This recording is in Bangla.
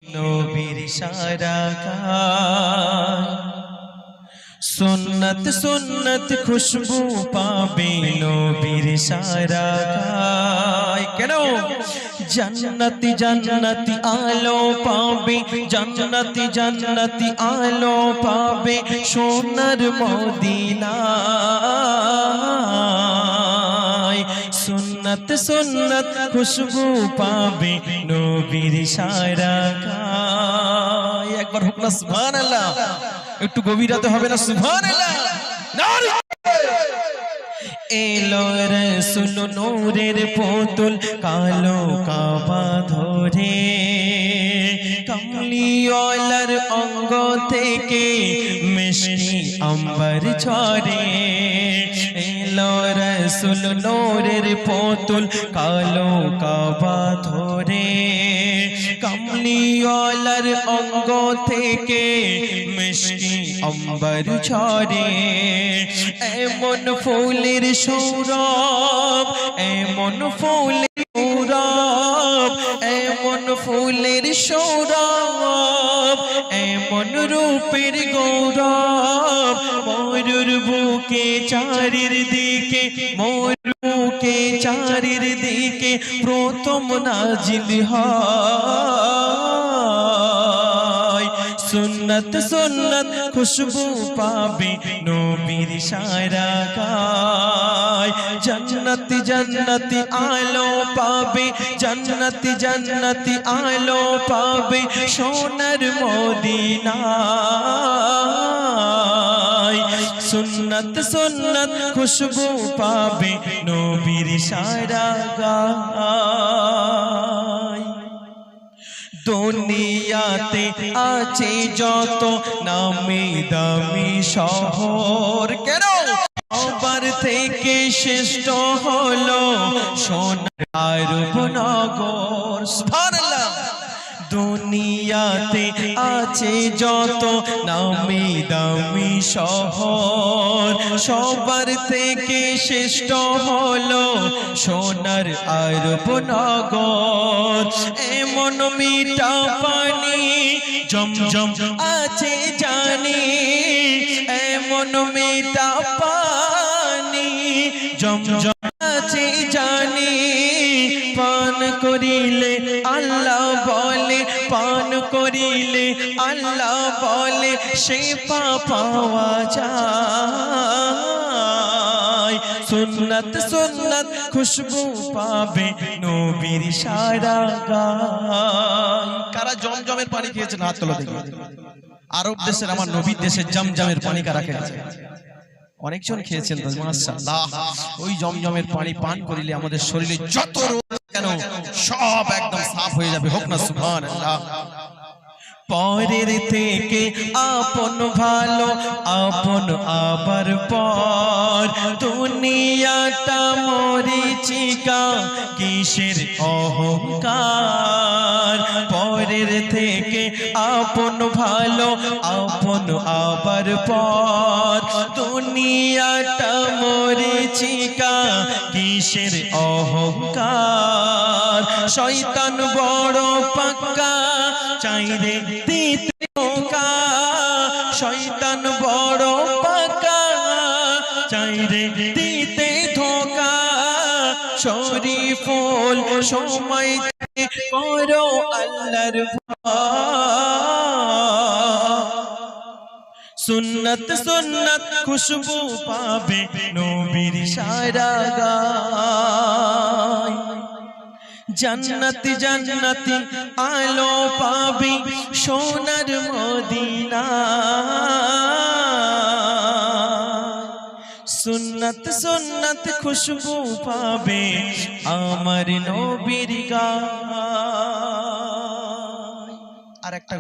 নবীর সারা গায় সুন্নত সুন্নত খুশবু পাবে নবীর সারা গায়। কেন? জান্নাতি জান্নাতি আলো পাবে, জান্নাতি জান্নাতি আলো পাবে সোনার মদিনায়। সুন্নত সুন্নত খুশবু পাবে নবীর সারা গায়। একবার হোক না সুবহানাল্লাহ, একটু গভীরাতে হবে না সুবহানাল্লাহ। এলো রাসূল নূরের পুতুল কালো কাবা ধরে, কামলিওয়ালার অঙ্গ থেকে মিষ্টি আম্বার ঝরে। এলো রাসূল নূরের পুতুল কালো কাবা ধরে, কামলিওয়ালার অঙ্গ থেকে মিষ্টি আম্বার ঝরে। এমন ফুলের সৌরভ, এমন ফুলের সৌরভ, এমন ফুলের সৌরভ, এমন রূপের গৌরব ময়ূর বুকে চারির দিকে, ময়ূর বুকে চারির দিকে প্রথম নাজিল হয়। সুন্নত সুন্নত খুশবু পাবে নবীর সারা গায়। জান্নাতি জান্নাতি আলো পাবে, জান্নাতি জান্নাতি আলো পাবে সোনার মদিনায়। সুন্নত সুন্নত খুশবু পাবে নবীর সারা গায়। দুনিয়াতে আছে যত নামি দামি শহর, কেন? সবার থেকে শ্রেষ্ঠ হলো সোনার আরব নগর। সুবহানাল্লাহ। দুনিয়াতে আছে যত নামি দামি শহর, সবার থেকে শ্রেষ্ঠ হলো সোনার আরব নগর। এমন মিঠা পানি জমজম আছে জানি, এমন মিঠা পানি জমজম আছে জানি। পান করিলে আল্লাহ বলে, পান করিলে আল্লাহ বলে সে পাওয়া যায়। সুন্নত সুন্নত খুশবু পাবে নবীর সারা গায়। কারা জমজমের পানি খেয়েছেন হাত তোলো দেখি। আরব দেশের আমার নবীর দেশের জমজমের পানি কারা খেয়েছে? অনেকজন খেয়েছেন তো মাশাআল্লাহ। ওই জমজমের পানি পান করিলে আমাদের শরীরে যত রোগ কেন সব একদম সাফ হয়ে যাবে। হোক না সুবহানাল্লাহ। পরের থেকে আপন ভালো, আপন আবার পর। দুনিয়াটা মরিচিকা কিসের অহংকার। পরের থেকে আপন ভালো, আপন আবার পর। দুনিয়াটা মরিচিকা কিসের অহংকার। শয়তান বড় পাক্কা চাইরে দিতে ধোঁকা, শয়তান বড় পাকা চাইরে দিতে ধোঁকা। শরীফুল সময় করো আল্লাহর ভয়। সুন্নত সুন্নত খুশবু পাবে নবীর সারা গায়। জান্নাতি জান্নাতি আলো পাবে সোনার মদিনায়। সুন্নত সুন্নত খুশবু পাবে আমার নবীর গায়। আর একটা